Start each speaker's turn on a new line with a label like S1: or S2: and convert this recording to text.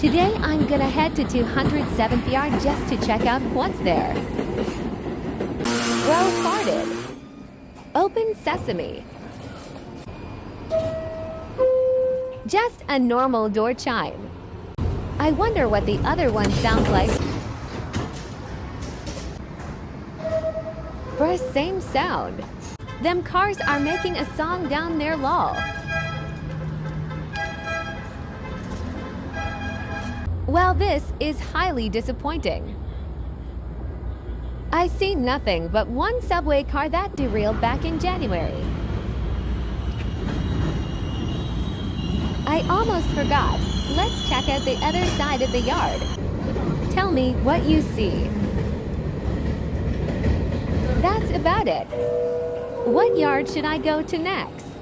S1: Today I'm gonna head to 207th yard just to check out what's there. Well farted. Open sesame. Just a normal door chime. I wonder what the other one sounds like. Bruh, same sound. Them cars are making a song down there, lol. Well, this is highly disappointing. I see nothing but one subway car that derailed back in January. I almost forgot. Let's check out the other side of the yard. Tell me what you see. That's about it. What yard should I go to next?